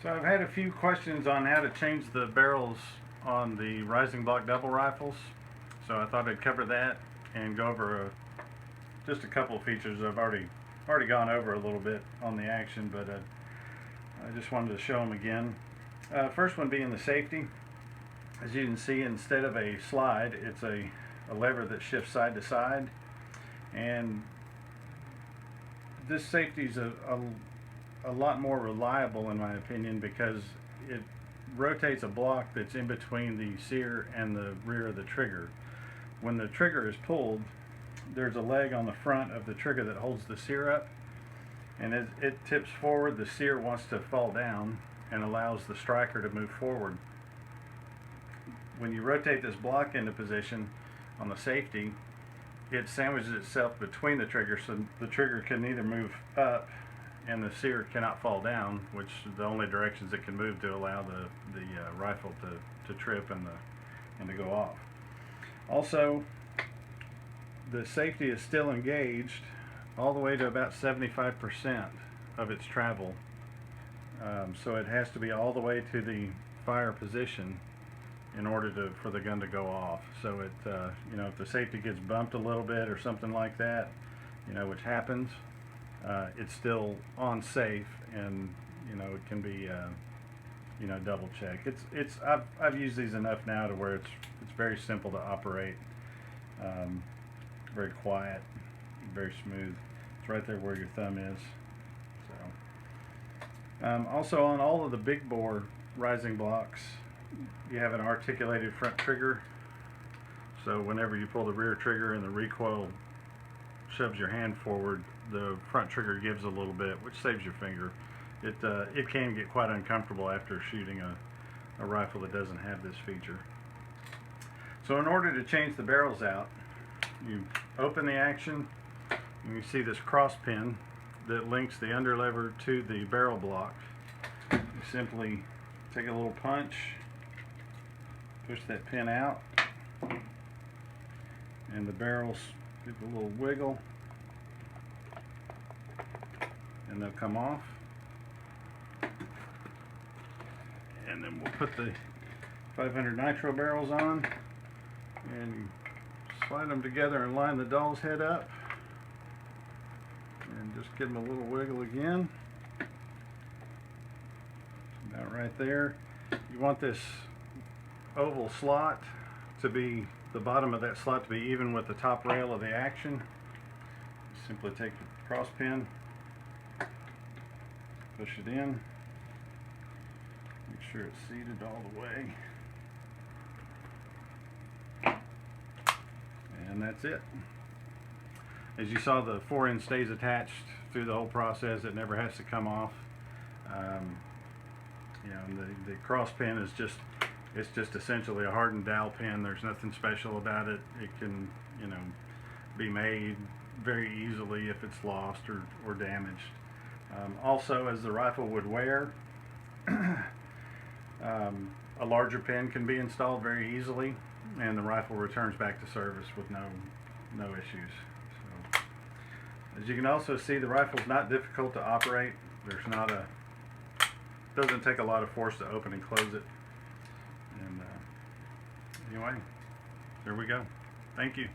So I've had a few questions on how to change the barrels on the rising block double rifles. So I thought I'd cover that and go over just a couple of features I've already gone over a little bit on the action, but I just wanted to show them again. First one being the safety. As you can see, instead of a slide, it's a lever that shifts side to side, and this safety is a lot more reliable in my opinion, because it rotates a block that's in between the sear and the rear of the trigger. When the trigger is pulled, there's a leg on the front of the trigger that holds the sear up, and as it tips forward, the sear wants to fall down and allows the striker to move forward. When you rotate this block into position on the safety, it sandwiches itself between the triggers, so the trigger can neither move up and the sear cannot fall down, which is the only directions it can move to allow the rifle to trip and to go off. Also, the safety is still engaged all the way to about 75% of its travel, so it has to be all the way to the fire position in order for the gun to go off. So it, if the safety gets bumped a little bit or something like that, which happens, it's still on safe, and it can be double check. I've used these enough now to where it's very simple to operate, very quiet, very smooth. It's right there where your thumb is. So also, on all of the big bore rising blocks, you have an articulated front trigger, so whenever you pull the rear trigger and the recoil shoves your hand forward, the front trigger gives a little bit, which saves your finger. It can get quite uncomfortable after shooting a rifle that doesn't have this feature. So in order to change the barrels out, you open the action, and you see this cross pin that links the under lever to the barrel block. You simply take a little punch, push that pin out, and the barrels give a little wiggle, and they'll come off. And then we'll put the 500 nitro barrels on and slide them together and line the doll's head up, and just give them a little wiggle again. About right there. You want this oval slot to be, the bottom of that slot to be even with the top rail of the action. Simply take the cross pin, push it in, make sure it's seated all the way, and that's it. As you saw, the 4-inch stays attached through the whole process. It never has to come off. And the cross pin is just essentially a hardened dowel pin. There's nothing special about it. It can be made very easily if it's lost or damaged. Also, as the rifle would wear, a larger pin can be installed very easily, and the rifle returns back to service with no issues. So, as you can also see, the rifle's not difficult to operate. Doesn't take a lot of force to open and close it. And anyway, there we go. Thank you.